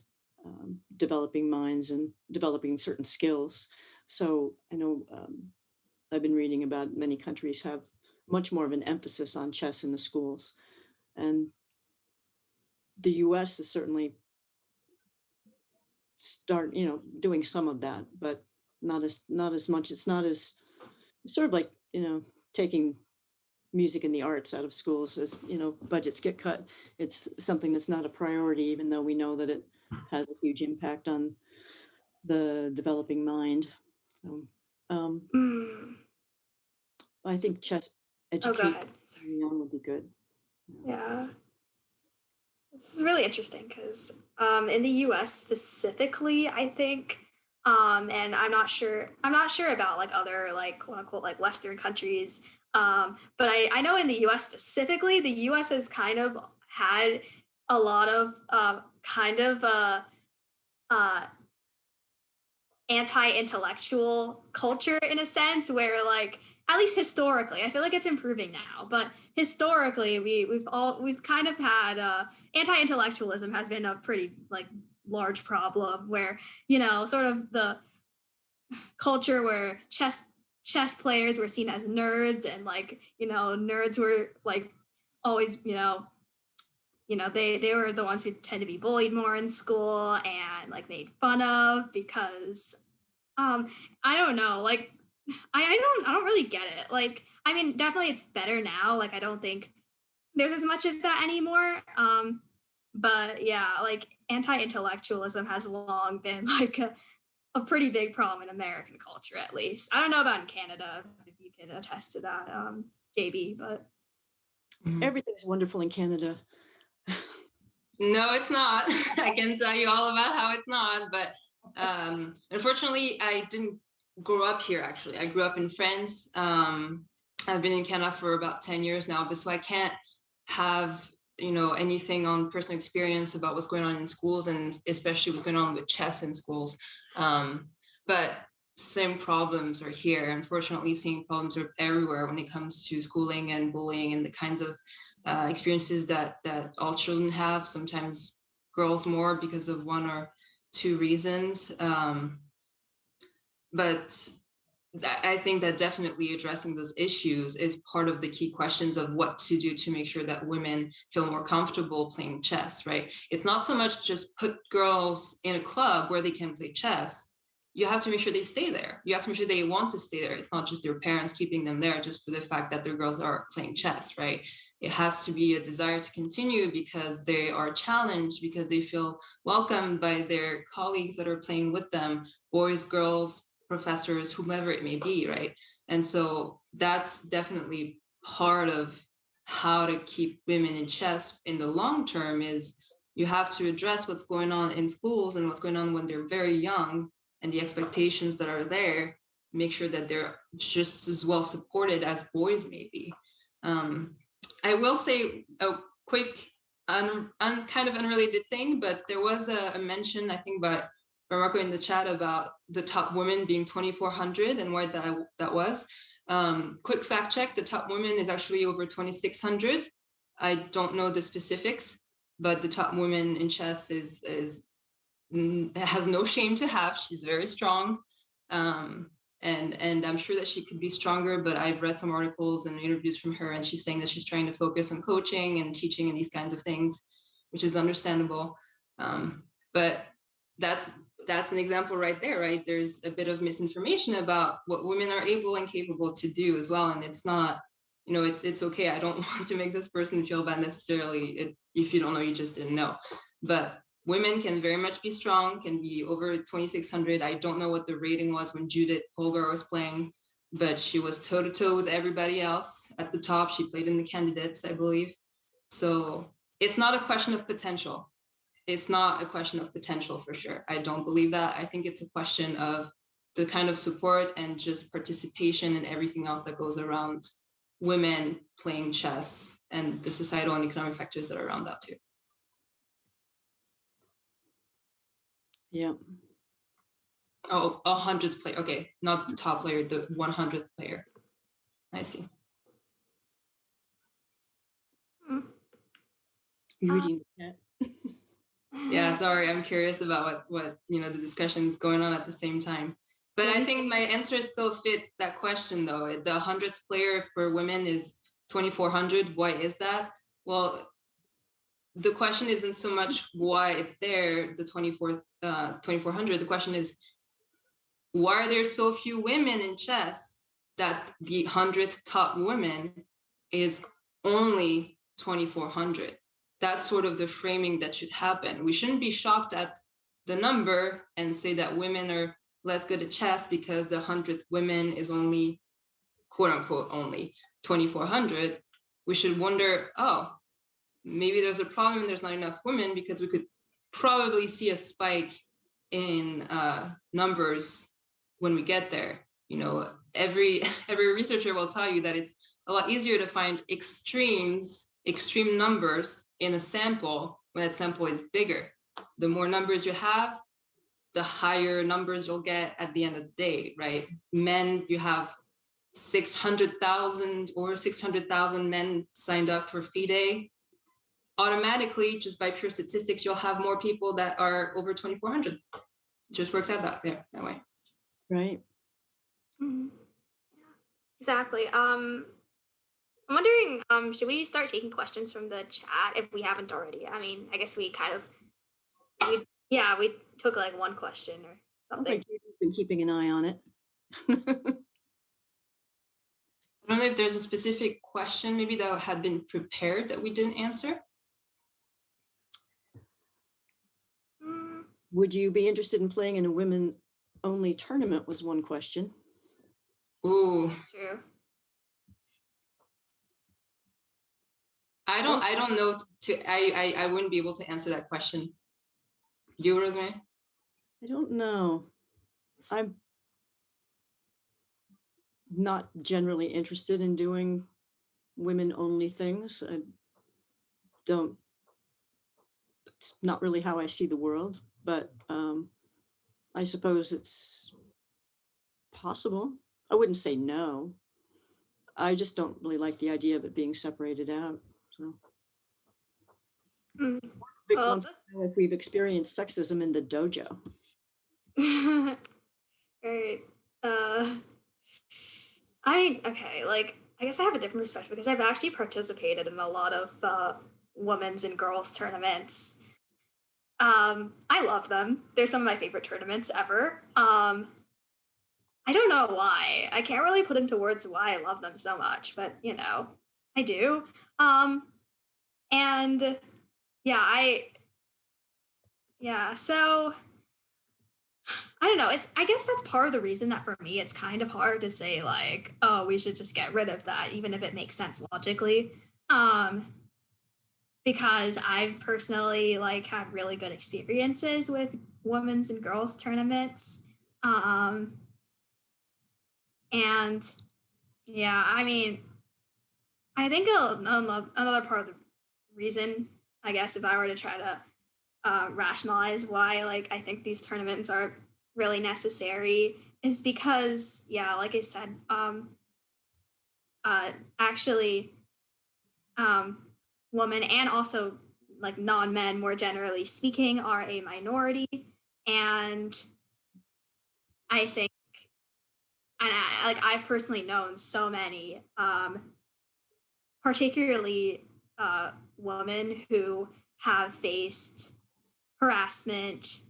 developing minds and developing certain skills. So I know I've been reading about many countries have much more of an emphasis on chess in the schools, and the US is certainly doing some of that, but not as much. It's not as sort of like taking music and the arts out of schools as budgets get cut. It's something that's not a priority, even though we know that it has a huge impact on the developing mind. So I think chess education would be good. Yeah, this is really interesting because in the US specifically, I think, and I'm not sure about like other like quote unquote like Western countries, but I know in the US specifically, the US has kind of had a lot of anti-intellectual culture in a sense, where like at least historically, I feel like it's improving now, but historically we've kind of had anti-intellectualism has been a pretty like large problem, where sort of the culture where chess players were seen as nerds, and like nerds were like always they were the ones who tend to be bullied more in school and like made fun of because I don't know, like I don't really get it. Like, I mean, definitely it's better now. Like, I don't think there's as much of that anymore. But yeah, like anti-intellectualism has long been like a pretty big problem in American culture, at least. I don't know about in Canada, if you can attest to that, JB, but. Everything's wonderful in Canada. No, it's not. I can tell you all about how it's not, but unfortunately, I didn't grow up here, actually. I grew up in France. I've been in Canada for about 10 years now, but so I can't have anything on personal experience about what's going on in schools, and especially what's going on with chess in schools. But same problems are here. Unfortunately, same problems are everywhere when it comes to schooling and bullying and the kinds of experiences that all children have, sometimes girls more because of one or two reasons. But I think that definitely addressing those issues is part of the key questions of what to do to make sure that women feel more comfortable playing chess, right? It's not so much just put girls in a club where they can play chess. You have to make sure they stay there. You have to make sure they want to stay there. It's not just their parents keeping them there just for the fact that their girls are playing chess, right? It has to be a desire to continue because they are challenged, because they feel welcomed by their colleagues that are playing with them, boys, girls, professors, whomever it may be, right? And so that's definitely part of how to keep women in chess in the long term is you have to address what's going on in schools and what's going on when they're very young and the expectations that are there, make sure that they're just as well supported as boys may be. I will say a quick, kind of unrelated thing, but there was a mention, I think, by Marco in the chat about the top women being 2,400 and where that was. Quick fact check, the top woman is actually over 2,600. I don't know the specifics, but the top woman in chess has no shame to have. She's very strong. And I'm sure that she could be stronger, but I've read some articles and interviews from her, and she's saying that she's trying to focus on coaching and teaching and these kinds of things, which is understandable. But that's an example right there, right? There's a bit of misinformation about what women are able and capable to do as well. And it's not, you know, it's okay. I don't want to make this person feel bad necessarily. If you don't know, you just didn't know. But women can very much be strong, can be over 2,600. I don't know what the rating was when Judith Polgar was playing, but she was toe-to-toe with everybody else at the top. She played in the candidates, I believe. So it's not a question of potential. It's not a question of potential for sure. I don't believe that. I think it's a question of the kind of support and just participation and everything else that goes around women playing chess and the societal and economic factors that are around that too. Yeah. Oh, 100th player. Okay, not the top player, the 100th player. I see. You reading that? Yeah, sorry, I'm curious about what you know, the discussions going on at the same time. But I think my answer still fits that question though. The 100th player for women is 2,400. Why is that? Well, the question isn't so much why it's there, the 2,400. The question is, why are there so few women in chess that the 100th top woman is only 2,400? That's sort of the framing that should happen. We shouldn't be shocked at the number and say that women are less good at chess because the 100th women is only, quote unquote, only 2,400. We should wonder, oh, maybe there's a problem, there's not enough women, because we could probably see a spike in numbers when we get there. You know, every researcher will tell you that it's a lot easier to find extreme numbers in a sample when that sample is bigger. The more numbers you have, the higher numbers you'll get at the end of the day, right? Men, you have 600,000 or 600,000 men signed up for FIDE. Automatically, just by pure statistics, you'll have more people that are over 2,400. It just works out that way. Right. Mm-hmm. Yeah, exactly. I'm wondering, should we start taking questions from the chat if we haven't already? I mean, I guess we kind of, we took like one question or something. Sounds like you've been keeping an eye on it. I don't know if there's a specific question maybe that had been prepared that we didn't answer. Would you be interested in playing in a women-only tournament was one question. Ooh. That's true. I don't know I wouldn't be able to answer that question. You, Rosemary? I don't know. I'm not generally interested in doing women-only things. It's not really how I see the world, but I suppose it's possible. I wouldn't say no. I just don't really like the idea of it being separated out. So, wants to know if we've experienced sexism in the dojo. Right. Okay, like, I guess I have a different perspective because I've actually participated in a lot of women's and girls tournaments. I love them. They're some of my favorite tournaments ever. I don't know why. I can't really put into words why I love them so much, but you know, I do. And yeah, so I don't don't know. I guess that's part of the reason that for me, it's kind of hard to say like, oh, we should just get rid of that, even if it makes sense logically. Because I've personally like had really good experiences with women's and girls tournaments. And yeah, I mean, I think another part of the reason, I guess, if I were to try to rationalize why like I think these tournaments are really necessary is because, yeah, like I said, actually, women and also like non-men more generally speaking are a minority, and I think, and I've personally known so many, particularly women who have faced harassment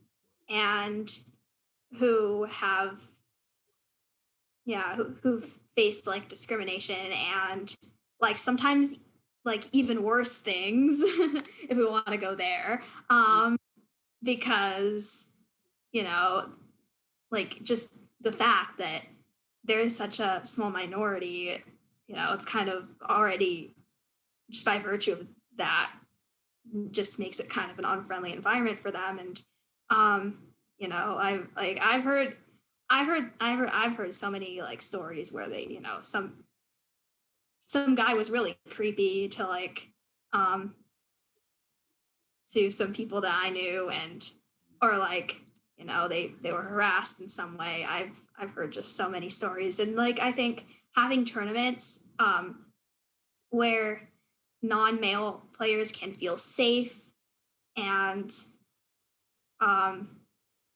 and who have, who've faced like discrimination and like sometimes like even worse things if we want to go there, because like just the fact that there's such a small minority, it's kind of already just by virtue of that just makes it kind of an unfriendly environment for them. And I've heard so many like stories where they, some guy was really creepy to like to some people that I knew, and or like they were harassed in some way. I've heard just so many stories, and like I think having tournaments where non-male players can feel safe and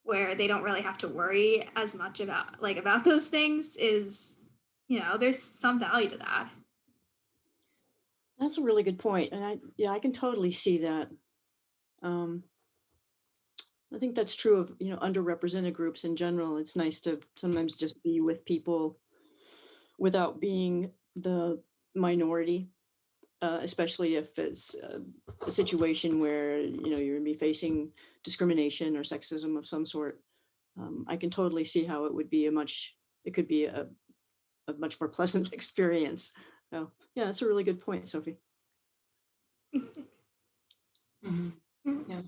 where they don't really have to worry as much about those things is, there's some value to that. That's a really good point. And I can totally see that. I think that's true of, underrepresented groups in general. It's nice to sometimes just be with people without being the minority, especially if it's a situation where, you're going to be facing discrimination or sexism of some sort. I can totally see how it could be a much more pleasant experience. So yeah, that's a really good point, Sophie. Mm-hmm. Yeah.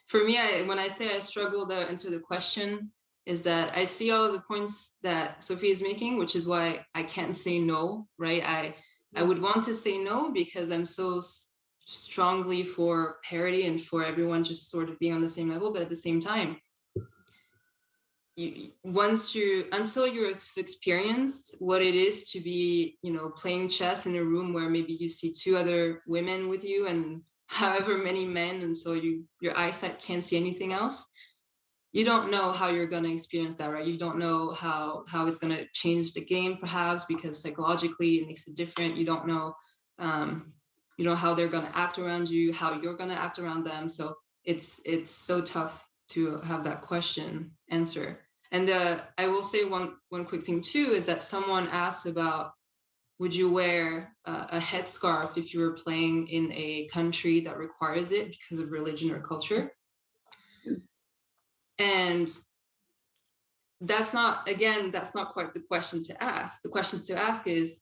For me, when I say I struggle to answer the question, is that I see all of the points that Sophie is making, which is why I can't say no, right? I would want to say no because I'm so strongly for parity and for everyone just sort of being on the same level, but at the same time, until you've experienced what it is to be, playing chess in a room where maybe you see two other women with you and however many men, and so your eyesight can't see anything else, you don't know how you're going to experience that, right? You don't know how it's going to change the game, perhaps, because psychologically it makes it different. You don't know how they're going to act around you, how you're going to act around them. So it's so tough to have that question answer. And I will say one quick thing too, is that someone asked about, would you wear a headscarf if you were playing in a country that requires it because of religion or culture? And that's not quite the question to ask. The question to ask is,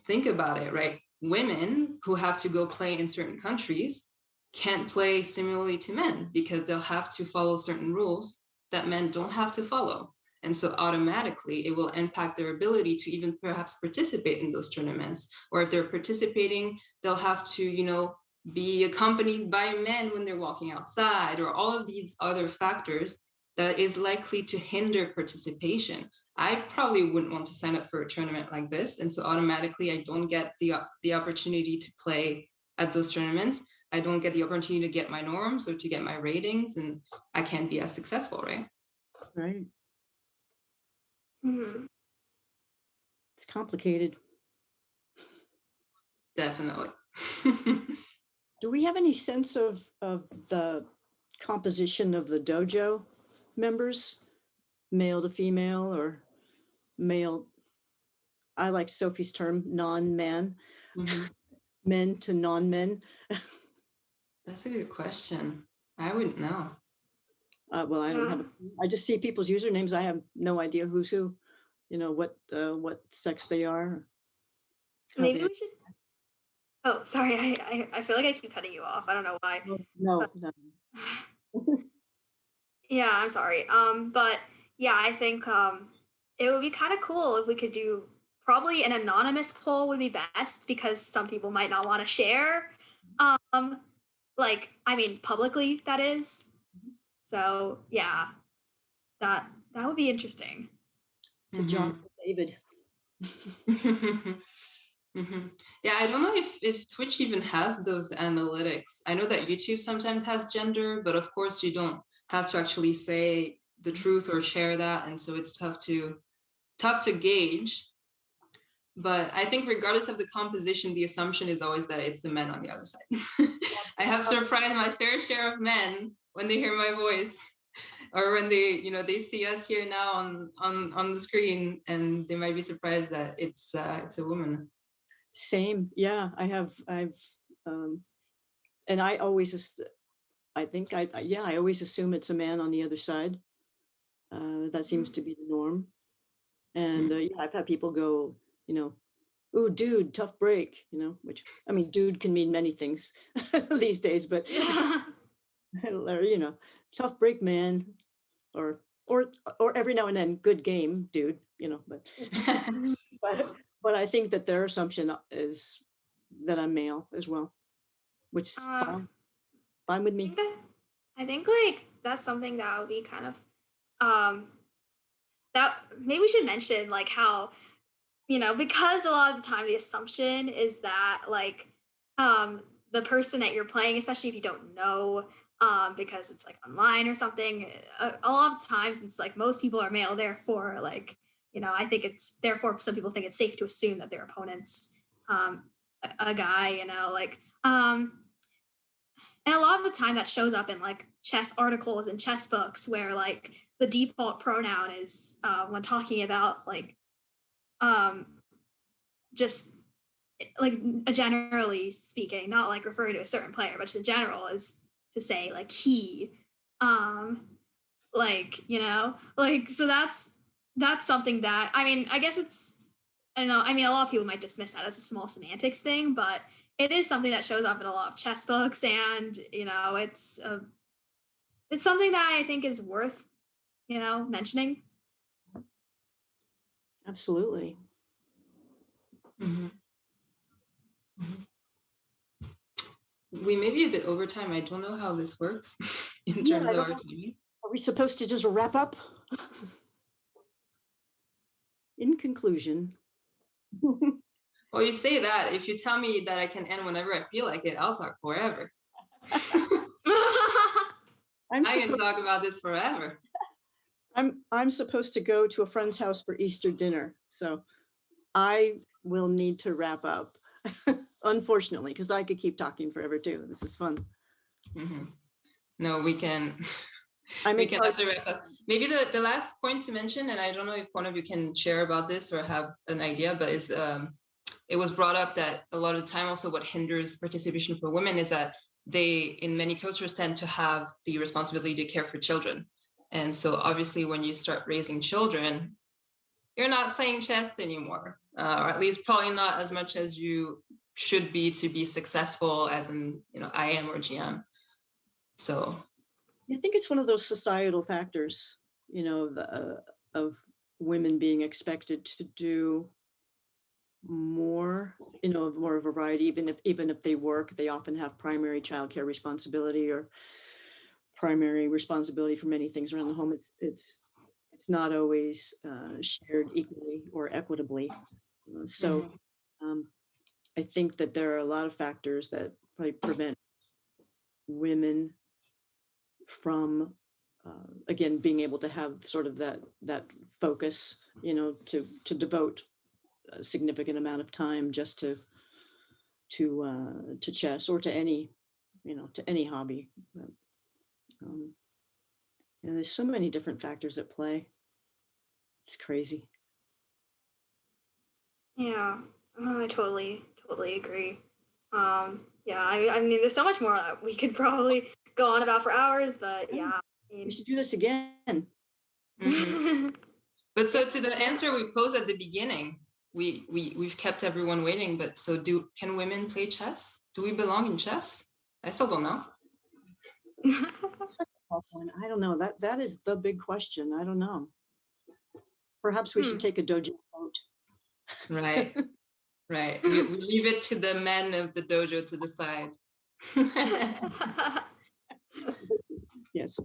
think about it, right? Women who have to go play in certain countries can't play similarly to men because they'll have to follow certain rules that men don't have to follow. And so automatically it will impact their ability to even perhaps participate in those tournaments. Or if they're participating, they'll have to, be accompanied by men when they're walking outside, or all of these other factors that is likely to hinder participation. I probably wouldn't want to sign up for a tournament like this. And so automatically I don't get the opportunity to play at those tournaments. I don't get the opportunity to get my norms or to get my ratings, and I can't be as successful, right? Right. Mm-hmm. It's complicated. Definitely. Do we have any sense of the composition of the dojo members, male to female or male? I like Sophie's term, non-man, men to non-men. That's a good question. I wouldn't know. Well, I don't have. I just see people's usernames. I have no idea who's who. You know what sex they are. Maybe we should. Oh, sorry. I feel like I keep cutting you off. I don't know why. No. Yeah, I'm sorry. But yeah, I think it would be kind of cool if we could do probably an anonymous poll would be best because some people might not want to share. Like, I mean, publicly that is. So yeah, that would be interesting. To John David. Yeah, I don't know if Twitch even has those analytics. I know that YouTube sometimes has gender, but of course you don't have to actually say the truth or share that, and so it's tough to gauge. But I think regardless of the composition, the assumption is always that it's the men on the other side. I have surprised my fair share of men when they hear my voice, or when they see us here now on the screen, and they might be surprised that it's a woman. Same, yeah. I've and I always I always assume it's a man on the other side. That seems to be the norm. And yeah, I've had people go, "Ooh, dude, tough break," which, I mean, dude can mean many things these days, but or, tough break, man, or every now and then, good game, dude, but I think that their assumption is that I'm male as well, which is fine with me. I think like that's something that would be kind of that maybe we should mention, like how because a lot of the time the assumption is that like the person that you're playing, especially if you don't know, because it's like online or something, a lot of times it's like most people are male, therefore like I think it's therefore some people think it's safe to assume that their opponent's a guy, like and a lot of the time that shows up in like chess articles and chess books where like the default pronoun is when talking about like just like generally speaking, not like referring to a certain player, but in general is to say like he, like, like, so that's something that, I mean, I guess I don't know. I mean, a lot of people might dismiss that as a small semantics thing, but it is something that shows up in a lot of chess books, and it's something that I think is worth mentioning. Absolutely. Mm-hmm. We may be a bit over time. I don't know how this works in terms of our timing. Are we supposed to just wrap up? In conclusion. Well, you say that. If you tell me that I can end whenever I feel like it, I'll talk forever. I can talk about this forever. I'm supposed to go to a friend's house for Easter dinner, so I will need to wrap up, unfortunately, because I could keep talking forever too. This is fun. Mm-hmm. No, we can. We can have to wrap up. Maybe the last point to mention, and I don't know if one of you can share about this or have an idea, but is it was brought up that a lot of the time also what hinders participation for women is that they, in many cultures, tend to have the responsibility to care for children. And so obviously when you start raising children, you're not playing chess anymore, or at least probably not as much as you should be to be successful as in, IM or GM. So I think it's one of those societal factors, of women being expected to do more, more of a variety. Even if they work, they often have primary childcare responsibility or primary responsibility for many things around the home. It's not always shared equally or equitably. So I think that there are a lot of factors that probably prevent women from again being able to have sort of that focus, to devote a significant amount of time just to chess or to any hobby. There's so many different factors at play. It's crazy. Yeah, I totally agree. Yeah, I mean, there's so much more that we could probably go on about for hours, but yeah, We should do this again. Mhm. But so to the answer we posed at the beginning, we've kept everyone waiting. But so can women play chess? Do we belong in chess? I still don't know. Such a tough one. I don't know. That is the big question. I don't know. Perhaps we should take a dojo vote. Right. Right. We leave it to the men of the dojo to decide. Yes.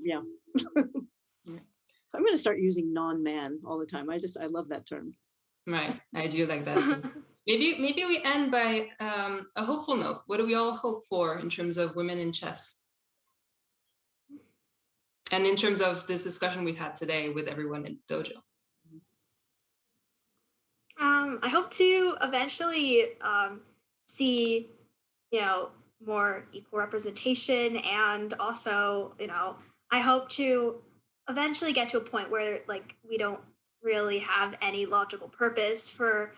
Yeah. I'm going to start using non-man all the time. I love that term. Right. I do like that too. Maybe we end by a hopeful note. What do we all hope for in terms of women in chess? And in terms of this discussion we had today with everyone in dojo. I hope to eventually see, more equal representation, and also, I hope to eventually get to a point where like we don't really have any logical purpose for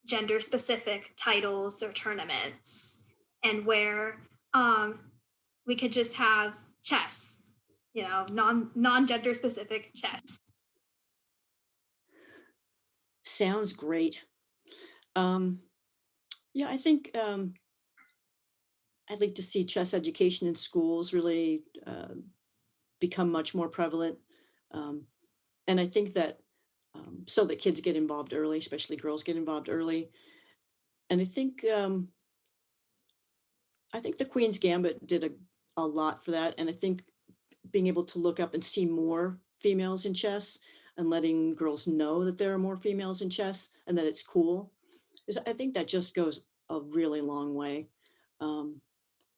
gender specific titles or tournaments, and where we could just have chess, non-gender specific chess. Sounds great. Yeah, I think I'd like to see chess education in schools really become much more prevalent. And I think that so that kids get involved early, especially girls get involved early. And I think the Queen's Gambit did a lot for that. And I think being able to look up and see more females in chess and letting girls know that there are more females in chess and that it's cool, I think that just goes a really long way.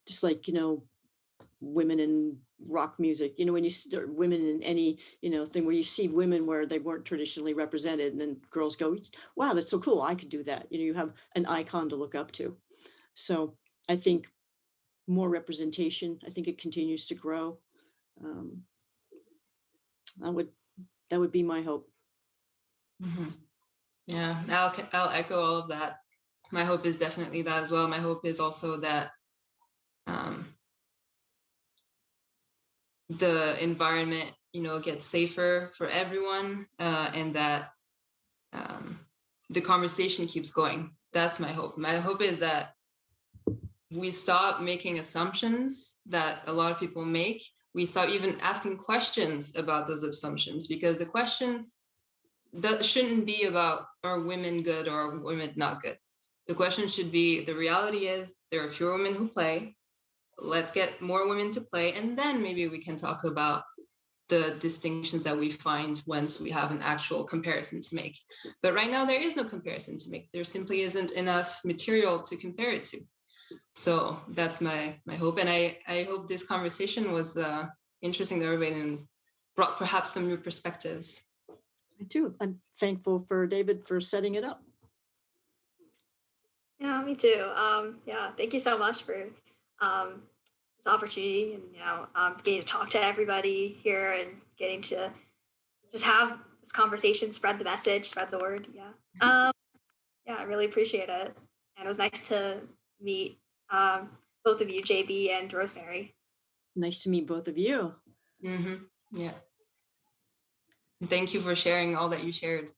Just like, women in rock music, when you start women in any, thing where you see women where they weren't traditionally represented, and then girls go, wow, that's so cool. I could do that. You have an icon to look up to. So I think more representation, I think it continues to grow. That would be my hope. Mm-hmm. Yeah, I'll echo all of that. My hope is definitely that as well. My hope is also that the environment, gets safer for everyone, and that the conversation keeps going. That's my hope. My hope is that we stop making assumptions that a lot of people make. We stop even asking questions about those assumptions, because the question that shouldn't be about, are women good or are women not good? The question should be, the reality is there are fewer women who play. Let's get more women to play, and then maybe we can talk about the distinctions that we find once we have an actual comparison to make. But right now there is no comparison to make. There simply isn't enough material to compare it to. So that's my hope. And I hope this conversation was interesting to everybody and brought perhaps some new perspectives. Me too. I'm thankful for David for setting it up. Yeah, me too. Yeah, thank you so much for this opportunity, and getting to talk to everybody here and getting to just have this conversation, spread the message, spread the word. Yeah. Yeah, I really appreciate it. And it was nice to meet both of you, JB and Rosemary. Nice to meet both of you. Mm-hmm. Yeah. Thank you for sharing all that you shared.